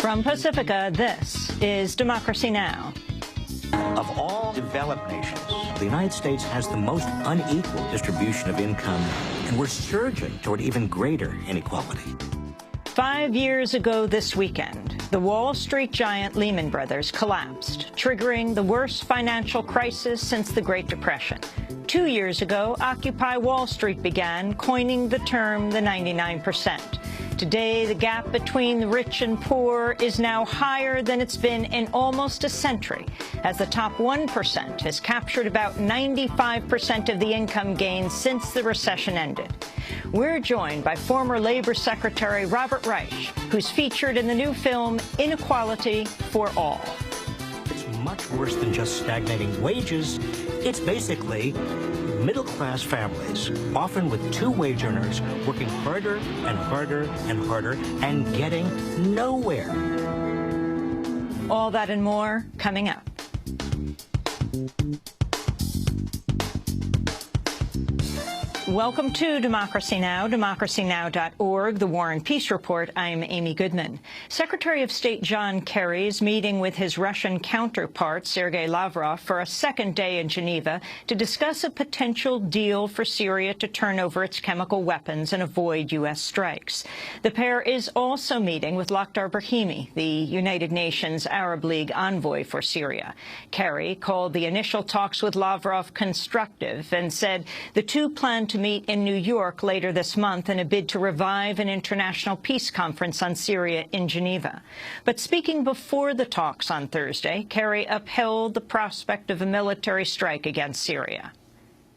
From Pacifica, this is Democracy Now! Of all developed nations, the United States has the most unequal distribution of income, and we're surging toward even greater inequality. 5 years ago this weekend, the Wall Street giant Lehman Brothers collapsed, triggering the worst financial crisis since the Great Depression. 2 years ago, Occupy Wall Street began, coining the term the 99%. Today, the gap between the rich and poor is now higher than it's been in almost a century, as the top 1% has captured about 95% of the income gains since the recession ended. We're joined by former Labor Secretary Robert Reich, who's featured in the new film Inequality for All. It's much worse than just stagnating wages. It's basically middle-class families, often with two wage earners, working harder and harder and harder and getting nowhere. All that and more coming up. Welcome to Democracy Now!, democracynow.org, the War and Peace Report. I'm Amy Goodman. Secretary of State John Kerry is meeting with his Russian counterpart, Sergei Lavrov, for a second day in Geneva to discuss a potential deal for Syria to turn over its chemical weapons and avoid U.S. strikes. The pair is also meeting with Lakhdar Brahimi, the United Nations Arab League envoy for Syria. Kerry called the initial talks with Lavrov constructive and said the two plan to meet in New York later this month in a bid to revive an international peace conference on Syria in Geneva. But speaking before the talks on Thursday, Kerry upheld the prospect of a military strike against Syria.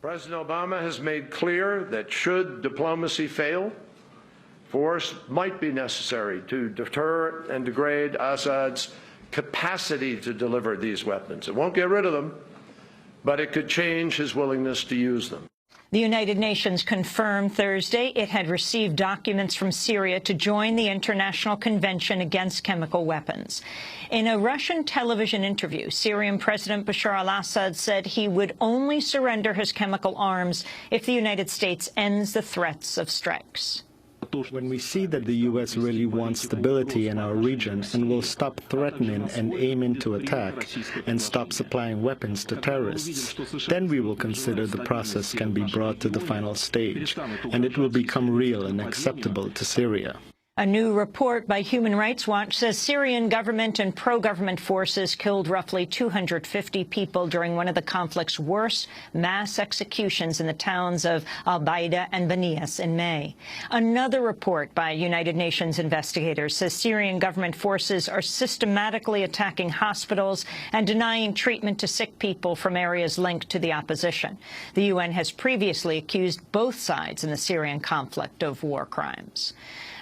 President Obama has made clear that should diplomacy fail, force might be necessary to deter and degrade Assad's capacity to deliver these weapons. It won't get rid of them, but it could change his willingness to use them. The United Nations confirmed Thursday it had received documents from Syria to join the International Convention Against Chemical Weapons. In a Russian television interview, Syrian President Bashar al-Assad said he would only surrender his chemical arms if the United States ends the threats of strikes. When we see that the U.S. really wants stability in our region and will stop threatening and aiming to attack and stop supplying weapons to terrorists, then we will consider the process can be brought to the final stage, and it will become real and acceptable to Syria. A new report by Human Rights Watch says Syrian government and pro-government forces killed roughly 250 people during one of the conflict's worst mass executions in the towns of Al-Baida and Banias in May. Another report by United Nations investigators says Syrian government forces are systematically attacking hospitals and denying treatment to sick people from areas linked to the opposition. The UN has previously accused both sides in the Syrian conflict of war crimes.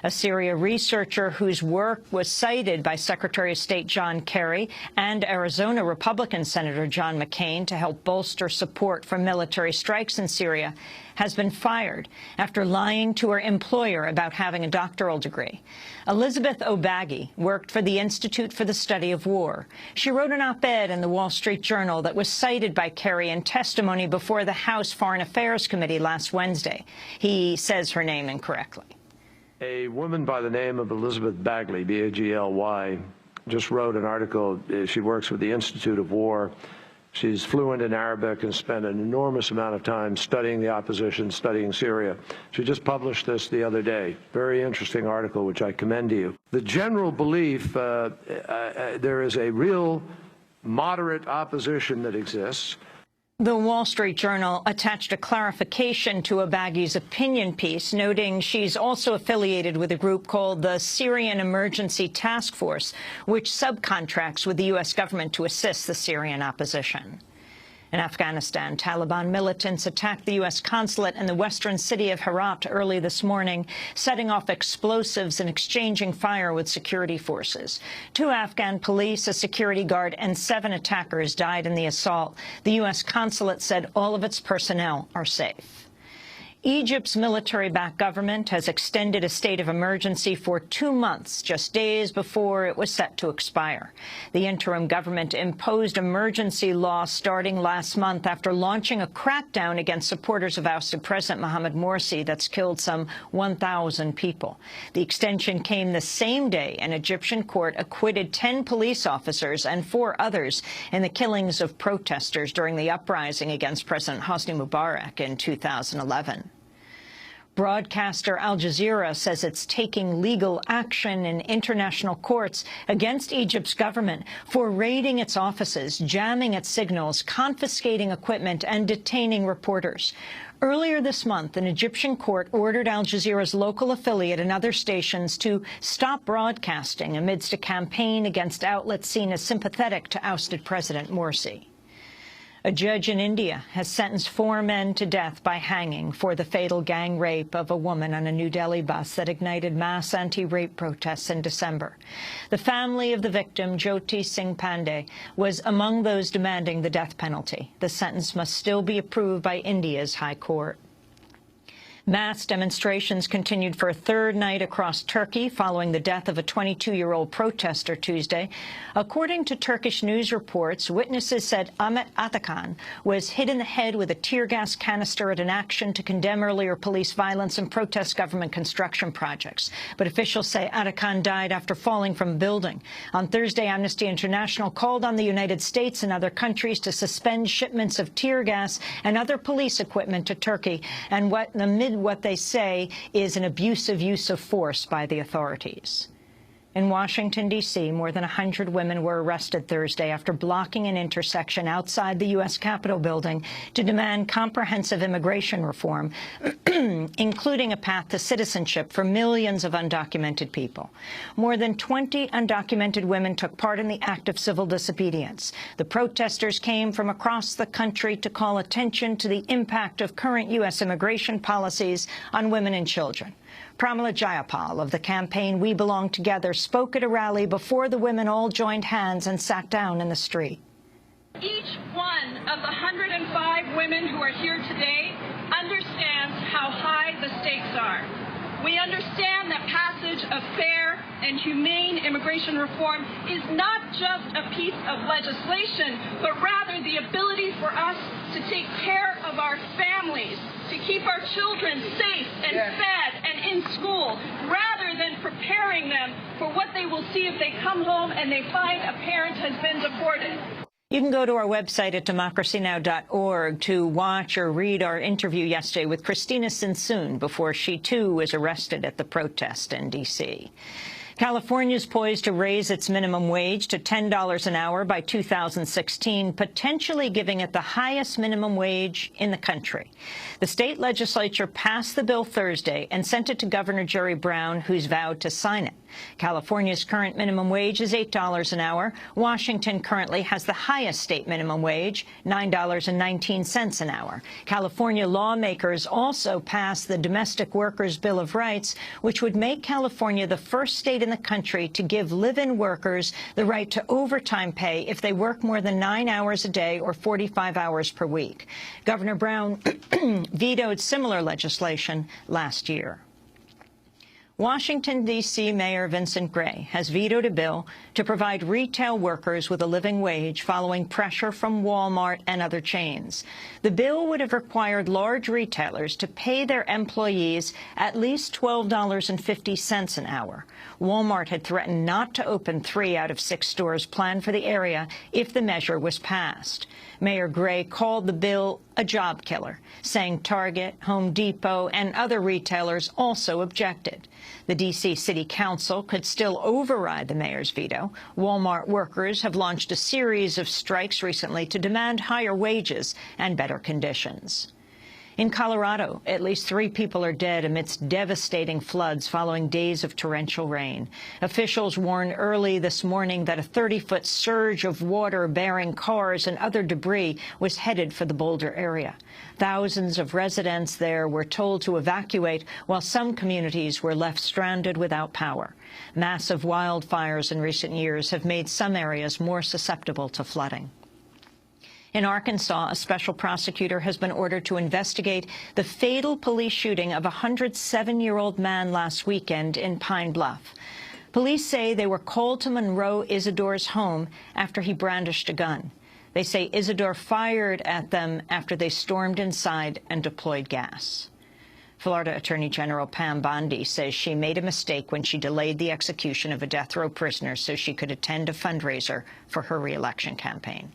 A Syria researcher whose work was cited by Secretary of State John Kerry and Arizona Republican Senator John McCain to help bolster support for military strikes in Syria has been fired after lying to her employer about having a doctoral degree. Elizabeth O'Baggy worked for the Institute for the Study of War. She wrote an op-ed in the Wall Street Journal that was cited by Kerry in testimony before the House Foreign Affairs Committee last Wednesday. He says her name incorrectly. A woman by the name of Elizabeth Bagley, B-A-G-L-Y, just wrote an article. She works with the Institute of War. She's fluent in Arabic and spent an enormous amount of time studying the opposition, studying Syria. She just published this the other day. Very interesting article, which I commend to you. The general belief, there is a real moderate opposition that exists. The Wall Street Journal attached a clarification to O'Baggy's opinion piece, noting she's also affiliated with a group called the Syrian Emergency Task Force, which subcontracts with the U.S. government to assist the Syrian opposition. In Afghanistan, Taliban militants attacked the U.S. consulate in the western city of Herat early this morning, setting off explosives and exchanging fire with security forces. 2 Afghan police, a security guard, and 7 attackers died in the assault. The U.S. consulate said all of its personnel are safe. Egypt's military-backed government has extended a state of emergency for 2 months, just days before it was set to expire. The interim government imposed emergency law starting last month after launching a crackdown against supporters of ousted President Mohamed Morsi that's killed some 1,000 people. The extension came the same day an Egyptian court acquitted 10 police officers and 4 others in the killings of protesters during the uprising against President Hosni Mubarak in 2011. Broadcaster Al Jazeera says it's taking legal action in international courts against Egypt's government for raiding its offices, jamming its signals, confiscating equipment, and detaining reporters. Earlier this month, an Egyptian court ordered Al Jazeera's local affiliate and other stations to stop broadcasting amidst a campaign against outlets seen as sympathetic to ousted President Morsi. A judge in India has sentenced 4 men to death by hanging for the fatal gang rape of a woman on a New Delhi bus that ignited mass anti-rape protests in December. The family of the victim, Jyoti Singh Pandey, was among those demanding the death penalty. The sentence must still be approved by India's High Court. Mass demonstrations continued for a 3rd night across Turkey following the death of a 22-year-old protester Tuesday. According to Turkish news reports, witnesses said Ahmet Atakan was hit in the head with a tear gas canister at an action to condemn earlier police violence and protest government construction projects. But officials say Atakan died after falling from a building. On Thursday, Amnesty International called on the United States and other countries to suspend shipments of tear gas and other police equipment to Turkey, and what they say is an abusive use of force by the authorities. In Washington, D.C., more than 100 women were arrested Thursday after blocking an intersection outside the U.S. Capitol building to demand comprehensive immigration reform, including a path to citizenship for millions of undocumented people. More than 20 undocumented women took part in the act of civil disobedience. The protesters came from across the country to call attention to the impact of current U.S. immigration policies on women and children. Pramila Jayapal of the campaign We Belong Together spoke at a rally before the women all joined hands and sat down in the street. Each one of the 105 women who are here today understands how high the stakes are. We understand that passage of fair and humane immigration reform is not just a piece of legislation, but rather the ability for us to take care of our families, to keep our children safe and fed and in school, rather than preparing them for what they will see if they come home and they find a parent has been deported. You can go to our website at democracynow.org to watch or read our interview yesterday with Christina Sinsoon before she, too, was arrested at the protest in D.C. California is poised to raise its minimum wage to $10 an hour by 2016, potentially giving it the highest minimum wage in the country. The state legislature passed the bill Thursday and sent it to Governor Jerry Brown, who's vowed to sign it. California's current minimum wage is $8 an hour. Washington currently has the highest state minimum wage, $9.19 an hour. California lawmakers also passed the Domestic Workers Bill of Rights, which would make California the first state in the country to give live-in workers the right to overtime pay if they work more than 9 hours a day or 45 hours per week. Governor Brown vetoed similar legislation last year. Washington, D.C. Mayor Vincent Gray has vetoed a bill to provide retail workers with a living wage following pressure from Walmart and other chains. The bill would have required large retailers to pay their employees at least $12.50 an hour. Walmart had threatened not to open 3 out of 6 stores planned for the area if the measure was passed. Mayor Gray called the bill a job killer, saying Target, Home Depot, and other retailers also objected. The D.C. City Council could still override the mayor's veto. Walmart workers have launched a series of strikes recently to demand higher wages and better conditions. In Colorado, at least 3 people are dead amidst devastating floods following days of torrential rain. Officials warned early this morning that a 30-foot surge of water bearing cars and other debris was headed for the Boulder area. Thousands of residents there were told to evacuate, while some communities were left stranded without power. Massive wildfires in recent years have made some areas more susceptible to flooding. In Arkansas, a special prosecutor has been ordered to investigate the fatal police shooting of a 107-year-old man last weekend in Pine Bluff. Police say they were called to Monroe Isidore's home after he brandished a gun. They say Isidore fired at them after they stormed inside and deployed gas. Florida Attorney General Pam Bondi says she made a mistake when she delayed the execution of a death row prisoner so she could attend a fundraiser for her re-election campaign.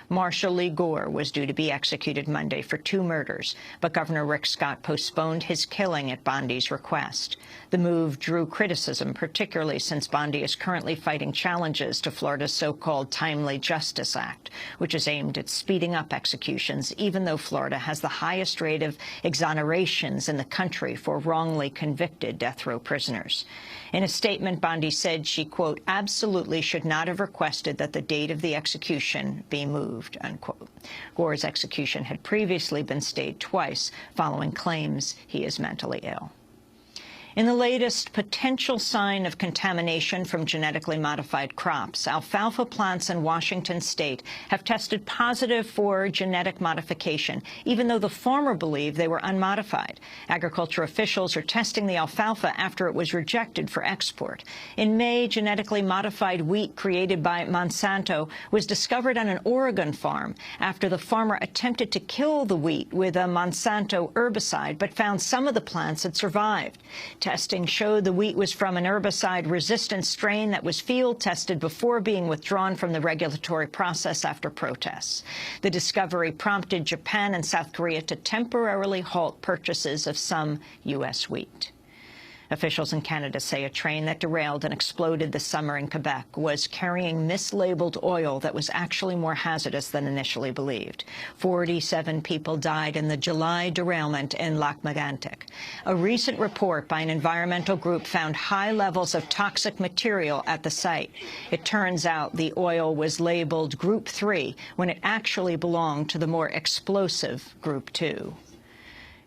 Marshall Lee Gore was due to be executed Monday for 2 murders, but Governor Rick Scott postponed his killing at Bondi's request. The move drew criticism, particularly since Bondi is currently fighting challenges to Florida's so-called Timely Justice Act, which is aimed at speeding up executions, even though Florida has the highest rate of exonerations in the country for wrongly convicted death row prisoners. In a statement, Bondi said she, quote, absolutely should not have requested that the date of the execution be moved, unquote. Gore's execution had previously been stayed twice following claims he is mentally ill. In the latest potential sign of contamination from genetically modified crops, alfalfa plants in Washington state have tested positive for genetic modification, even though the farmer believed they were unmodified. Agriculture officials are testing the alfalfa after it was rejected for export. In May, genetically modified wheat created by Monsanto was discovered on an Oregon farm after the farmer attempted to kill the wheat with a Monsanto herbicide, but found some of the plants had survived. Testing showed the wheat was from an herbicide-resistant strain that was field-tested before being withdrawn from the regulatory process after protests. The discovery prompted Japan and South Korea to temporarily halt purchases of some U.S. wheat. Officials in Canada say a train that derailed and exploded this summer in Quebec was carrying mislabeled oil that was actually more hazardous than initially believed. 47 people died in the July derailment in Lac-Mégantic. A recent report by an environmental group found high levels of toxic material at the site. It turns out the oil was labeled Group 3 when it actually belonged to the more explosive Group 2.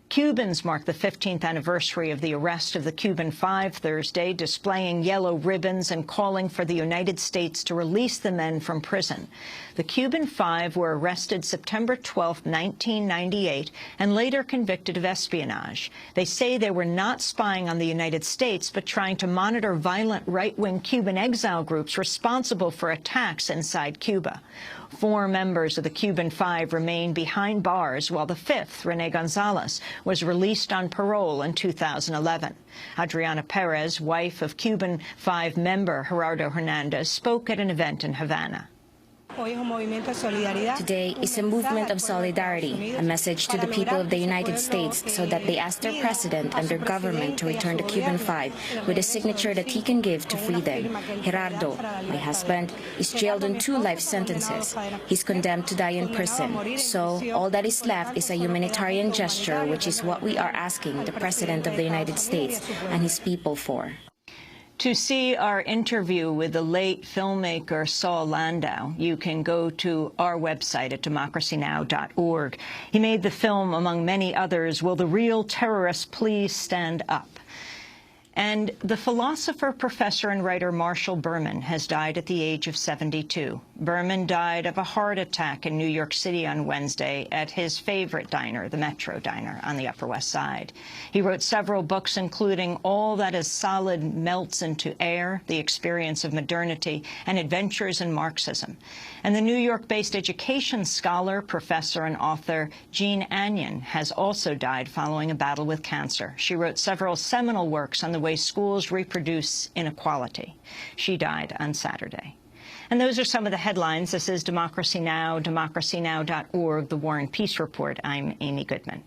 Cubans marked the 15th anniversary of the arrest of the Cuban Five Thursday, displaying yellow ribbons and calling for the United States to release the men from prison. The Cuban Five were arrested September 12, 1998, and later convicted of espionage. They say they were not spying on the United States, but trying to monitor violent right-wing Cuban exile groups responsible for attacks inside Cuba. 4 members of the Cuban Five remain behind bars, while the 5th, Rene Gonzalez, was released on parole in 2011. Adriana Perez, wife of Cuban Five member Gerardo Hernandez, spoke at an event in Havana. Today is a movement of solidarity, a message to the people of the United States so that they ask their president and their government to return the Cuban Five with a signature that he can give to free them. Gerardo, my husband, is jailed on 2 life sentences. He's condemned to die in prison. So all that is left is a humanitarian gesture, which is what we are asking the President of the United States and his people for. To see our interview with the late filmmaker Saul Landau, you can go to our website at democracynow.org. He made the film, among many others, Will the Real Terrorists Please Stand Up? And the philosopher, professor, and writer Marshall Berman has died at the age of 72. Berman died of a heart attack in New York City on Wednesday at his favorite diner, the Metro Diner, on the Upper West Side. He wrote several books, including All That Is Solid Melts into Air, The Experience of Modernity, and Adventures in Marxism. And the New York-based education scholar, professor, and author Jean Anyon has also died following a battle with cancer. She wrote several seminal works on the way schools reproduce inequality. She died on Saturday. And those are some of the headlines. This is Democracy Now!, democracynow.org, The War and Peace Report. I'm Amy Goodman.